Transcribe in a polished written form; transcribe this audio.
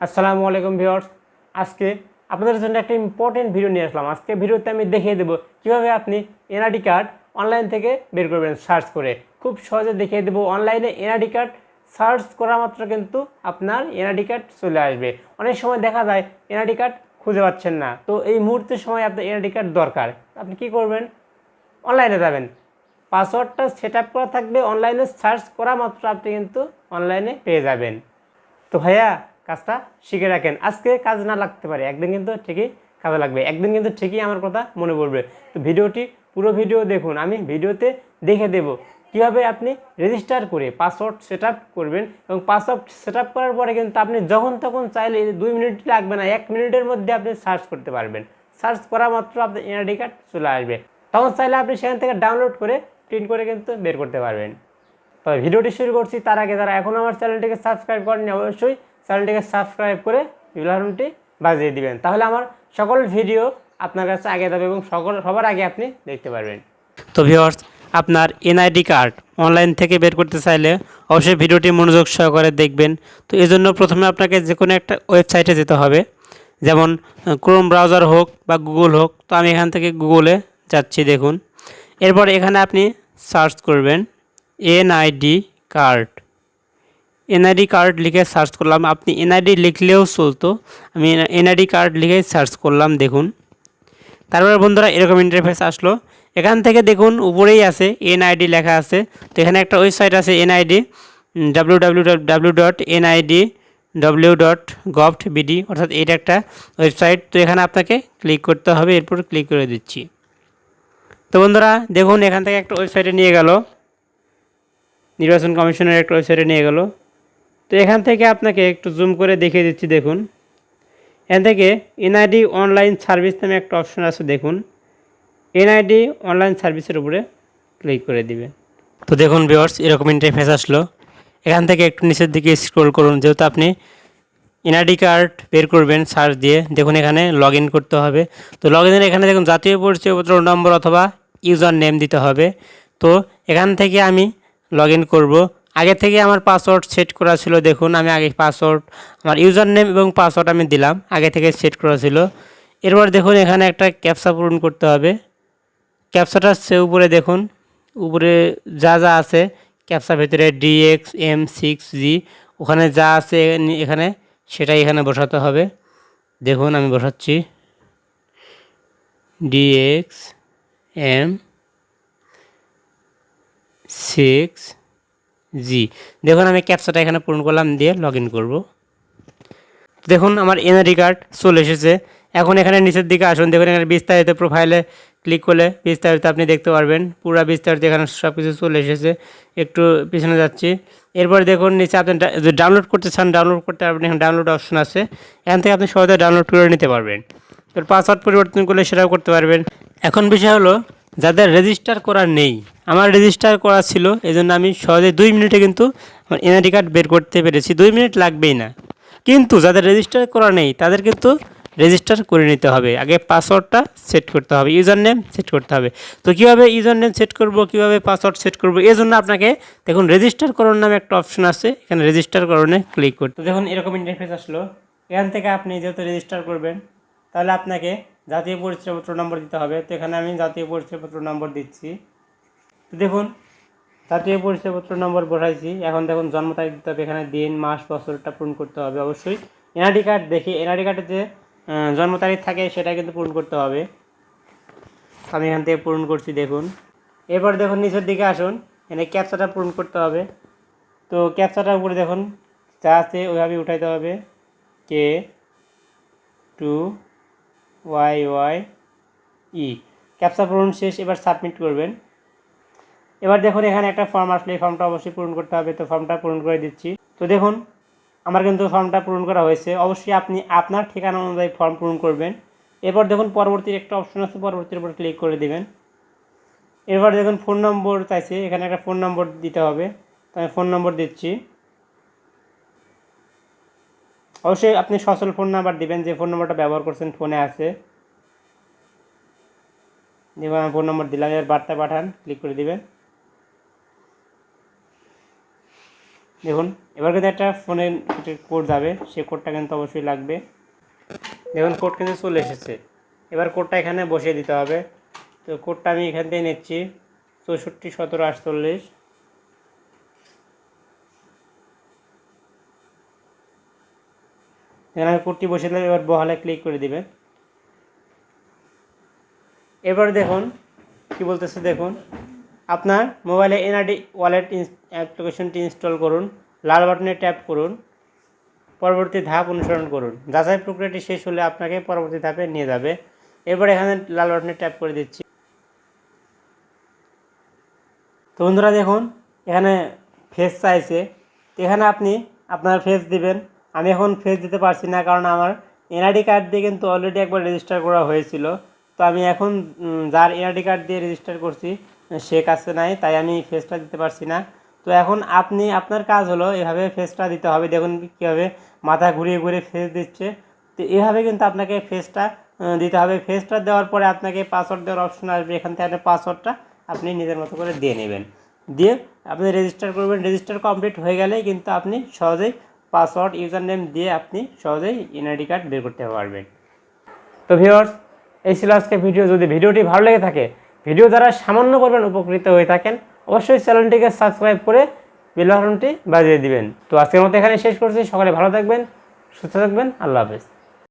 আসসালামু আলাইকুম ভিউয়ার্স। আজকে আপনাদের জন্য একটা ইম্পর্টেন্ট ভিডিও নিয়ে আসলাম। আজকে ভিডিওতে আমি দেখিয়ে দেবো কীভাবে আপনি এনআইডি কার্ড অনলাইন থেকে বের করবেন সার্চ করে। খুব সহজে দেখিয়ে দেবো। অনলাইনে এনআইডি কার্ড সার্চ করা মাত্র কিন্তু আপনার এনআইডি কার্ড চলে আসবে। অনেক সময় দেখা যায় এনআইডি কার্ড খুঁজে পাচ্ছেন না, তো এই মুহূর্তের সময় আপনার এনআইডি কার্ড দরকার। আপনি কী করবেন? অনলাইনে যাবেন, পাসওয়ার্ডটা সেট আপ করা থাকবে, অনলাইনে সার্চ করা মাত্র আপনি কিন্তু অনলাইনে পেয়ে যাবেন। তো ভাইয়া কাজটা শিখে রাখেন, আজকে কাজ না লাগতে পারে, একদিন কিন্তু ঠিকই কাজে লাগবে, একদিন কিন্তু ঠিকই আমার কথা মনে পড়বে। তো ভিডিওটি পুরো ভিডিও দেখুন, আমি ভিডিওতে দেখে দেব কীভাবে আপনি রেজিস্টার করে পাসওয়ার্ড সেট আপ করবেন। এবং পাসওয়ার্ড সেট আপ করার পরে কিন্তু আপনি যখন তখন চাইলে 2 মিনিট লাগবে না, 1 মিনিটের মধ্যে আপনি সার্চ করতে পারবেন। সার্চ করা মাত্র আপনার এনআইডি কার্ড চলে আসবে, তখন চাইলে আপনি সেখান থেকে ডাউনলোড করে প্রিন্ট করে কিন্তু বের করতে পারবেন। তবে ভিডিওটি শুরু করছি তার আগে যারা এখনও আমার চ্যানেলটিকে সাবস্ক্রাইব করেননি অবশ্যই চ্যানেলটিকে সাবস্ক্রাইব করে বেল আইকনটি বাজিয়ে দিবেন, তাহলে আমার সকল ভিডিও আপনার কাছে আগে যাবে এবং সবার আগে আপনি দেখতে পারবেন। তো ভিউয়ার্স, আপনার এনআইডি কার্ড অনলাইন থেকে বের করতে চাইলে অবশ্যই ভিডিওটি মনোযোগ সহকারে দেখবেন। তো এজন্য প্রথমে আপনাকে যে কোনো একটা ওয়েবসাইটে যেতে হবে, যেমন ক্রোম ব্রাউজার হোক বা গুগল হোক। তো আমি এখান থেকে গুগলে যাচ্ছি, দেখুন। এরপর এখানে আপনি সার্চ করবেন এনআইডি কার্ড। এনআইডি কার্ড লিখে সার্চ করলাম, আপনি এনআইডি লিখলেও চলতো, আমি এনআইডি কার্ড লিখে সার্চ করলাম, দেখুন। তারপরে বন্ধুরা এরকম ইন্টারফেস আসলো। এখান থেকে দেখুন উপরেই আছে এনআইডি লেখা আছে। তো এখানে একটা ওয়েবসাইট আছে এনআইডি www.nidw.gov.bd, অর্থাৎ এটা একটা ওয়েবসাইট। তো এখানে আপনাকে ক্লিক করতে হবে, এরপর ক্লিক করে দিচ্ছি। তো বন্ধুরা দেখুন এখান থেকে একটা ওয়েবসাইটে নিয়ে গেল, নির্বাচন কমিশনের একটা ওয়েবসাইটে নিয়ে গেল। তো এখান থেকে আপনাকে একটু জুম করে দেখিয়ে দিচ্ছি, দেখুন। এখান থেকে এনআইডি অনলাইন সার্ভিস নামে একটা অপশন আছে, দেখুন। এনআইডি অনলাইন সার্ভিসের উপরে ক্লিক করে দিবেন। তো দেখুন ভিউয়ার্স এরকম ইন্টারফেস আসলো। এখান থেকে একটু নিচের দিকে স্ক্রল করুন, যেহেতু আপনি এনআইডি কার্ড বের করবেন সার্চ দিয়ে। দেখুন এখানে লগ ইন করতে হবে। তো লগ ইনের এখানে দেখুন জাতীয় পরিচয়পত্র নম্বর অথবা ইউজার নেম দিতে হবে। তো এখান থেকে আমি লগ ইন করবো। আগে থেকে আমার পাসওয়ার্ড সেট করা ছিল, দেখুন আমি আগে পাসওয়ার্ড, আমার ইউজার নেম এবং পাসওয়ার্ড আমি দিলাম, আগে থেকে সেট করা ছিল। এরপর দেখুন এখানে একটা ক্যাপচা পূরণ করতে হবে। ক্যাপচাটা সে উপরে দেখুন, উপরে যা যা আছে ক্যাপচার ভিতরে DXM6G, ওখানে যা আছে এখানে সেটাই এখানে বসাতে হবে। দেখুন আমি বসাচ্ছি DXM6G। দেখুন আমি ক্যাপচাটা এখানে পূরণ করলাম, দিয়ে লগ ইন করবো। দেখুন আমার এনআইডি কার্ড চলে এসেছে। এখন এখানে নিচের দিকে আসুন, দেখুন এখানে বিস্তারিত প্রোফাইলে ক্লিক করলে বিস্তারিত আপনি দেখতে পারবেন, পুরো বিস্তারিত এখানে সব কিছু চলে এসেছে। একটু পিছনে যাচ্ছি। এরপর দেখুন নিচে আপনি যদি ডাউনলোড করতে চান, ডাউনলোড করতে আপনি এখানে ডাউনলোড অপশন আছে, এখান থেকে আপনি সহজে ডাউনলোড করে নিতে পারবেন। এর পাসওয়ার্ড পরিবর্তন করলে সেটাও করতে পারবেন। এখন বিষয় হলো যাদের রেজিস্টার করা নেই, আমার রেজিস্টার করা ছিল, এই জন্য আমি সহজে 2 মিনিটে কিন্তু আমার এনআইডি কার্ড বের করতে পেরেছি। 2 মিনিট লাগবেই না। কিন্তু যাদের রেজিস্টার করা নেই তাদের কিন্তু রেজিস্টার করে নিতে হবে। আগে পাসওয়ার্ডটা সেট করতে হবে, ইউজার নেম সেট করতে হবে। তো কীভাবে ইউজার নেম সেট করব, কীভাবে পাসওয়ার্ড সেট করব, এর জন্য আপনাকে দেখুন রেজিস্টার করুন নামে একটা অপশন আছে, এখানে রেজিস্টার করণে ক্লিক করতে। দেখুন এরকম ইন্টারফেস আসলো। এখান থেকে আপনি যেহেতু রেজিস্টার করবেন, তাহলে আপনাকে জাতীয় পরিচয়পত্র নম্বর দিতে হবে। তো এখানে আমি জাতীয় পরিচয়পত্র নম্বর দিচ্ছি। তো দেখুন জাতীয় পরিচয়পত্র নম্বর বসাইছি। এখন দেখুন জন্ম তারিখ দিতে হবে, এখানে দিন মাস বছরটা পূরণ করতে হবে অবশ্যই। এনআইডি কার্ড দেখি, এনআইডি কার্ডের যে জন্ম তারিখ থাকে সেটা কিন্তু পূরণ করতে হবে। আমি এখান থেকে পূরণ করছি, দেখুন। এরপর দেখুন নিচের দিকে আসুন, এখানে ক্যাপচাটা পূরণ করতে হবে। তো ক্যাপচাটার উপরে দেখুন যা আছে ওইভাবে উঠাইতে হবে, K2YYE। ক্যাপচা পূরণ শেষ, এবার সাবমিট করবেন। এবার দেখুন এখানে একটা ফর্ম আসলে এই ফর্মটা অবশ্যই পূরণ করতে হবে। তো ফর্মটা পূরণ করে দিচ্ছি। তো দেখুন আমার কিন্তু ফর্মটা পূরণ করা হয়েছে। অবশ্যই আপনি আপনার ঠিকানা অনুযায়ী ফর্ম পূরণ করবেন। এরপর দেখুন পরবর্তীর একটা অপশন আছে, পরবর্তীর উপর ক্লিক করে দেবেন। এরপর দেখুন ফোন নম্বর চাইছে, এখানে একটা ফোন নম্বর দিতে হবে। তো আমি ফোন নম্বর দিচ্ছি। অবশ্যই আপনি সচল ফোন নাম্বার দিবেন, যে ফোন নম্বরটা ব্যবহার করছেন ফোনে আছে। দেখুন আমি ফোন নম্বর দিলাম, এবার বার্তা পাঠান ক্লিক করে দিবেন। দেখুন এবার কিন্তু একটা ফোনের কোড যাবে, সেই কোডটা কিন্তু অবশ্যই লাগবে। দেখুন কোড কিন্তু চলে এসেছে, এবার কোডটা এখানে বসিয়ে দিতে হবে। তো কোডটা আমি এখান থেকে নিচ্ছি 64 17 48। এখানে কোডটি বসিয়ে দিলে এবার বহালে ক্লিক করে দিবেন। এবার দেখুন কি বলতেছে, দেখুন আপনার মোবাইলে এনআরডি ওয়ালেট অ্যাপ্লিকেশনটি ইনস্টল করুন, লাল বাটনে ট্যাপ করুন, পরবর্তী ধাপ অনুসরণ করুন। যাচাই প্রক্রিয়াটি শেষ হলে আপনাকে পরবর্তী ধাপে নিয়ে যাবে। এরপর এখানে লাল বাটনে ট্যাপ করে দিচ্ছি। তো বন্ধুরা দেখুন এখানে ফেস চাইছে, এখানে আপনি আপনার ফেস দিবেন। আমি এখন ফেস দিতে পারছি না, কারণ আমার এনআইডি কার্ড দিয়ে কিন্তু অলরেডি একবার রেজিস্টার করা হয়েছিল। তো আমি এখন যার এনআইডি কার্ড দিয়ে রেজিস্টার করছি সে কাছে নাই, তাই আমি ফেসটা দিতে পারছি না। তো এখন আপনি আপনার কাজ হলো এভাবে ফেসটা দিতে হবে। দেখুন কীভাবে মাথা ঘুরিয়ে ঘুরিয়ে ফেস দিচ্ছে। তো এভাবে কিন্তু আপনাকে ফেসটা দিতে হবে। ফেসটা দেওয়ার পরে আপনাকে পাসওয়ার্ড দেওয়ার অপশন আসবে, এখান থেকে আপনি পাসওয়ার্ডটা আপনি নিজের মতো করে দিয়ে নেবেন, দিয়ে আপনি রেজিস্টার করবেন। রেজিস্টার কমপ্লিট হয়ে গেলেই কিন্তু আপনি সহজেই পাসওয়ার্ড ইউজার নেম দিয়ে আপনি সহজেই এনআইডি কার্ড বের করতে পারবেন। তো ভিউয়ার্স, এই ছিল আজকে ভিডিও। যদি ভিডিওটি ভালো লেগে থাকে, ভিডিও দ্বারা সামান্য পরিমাণ উপকৃত হয়ে থাকেন, অবশ্যই চ্যানেলটিকে সাবস্ক্রাইব করে বেল বাটনটি বাজিয়ে দিবেন। তো আজকের মতো এখানে শেষ করছি। সকলে ভালো থাকবেন, সুস্থ থাকবেন। আল্লাহ হাফেজ।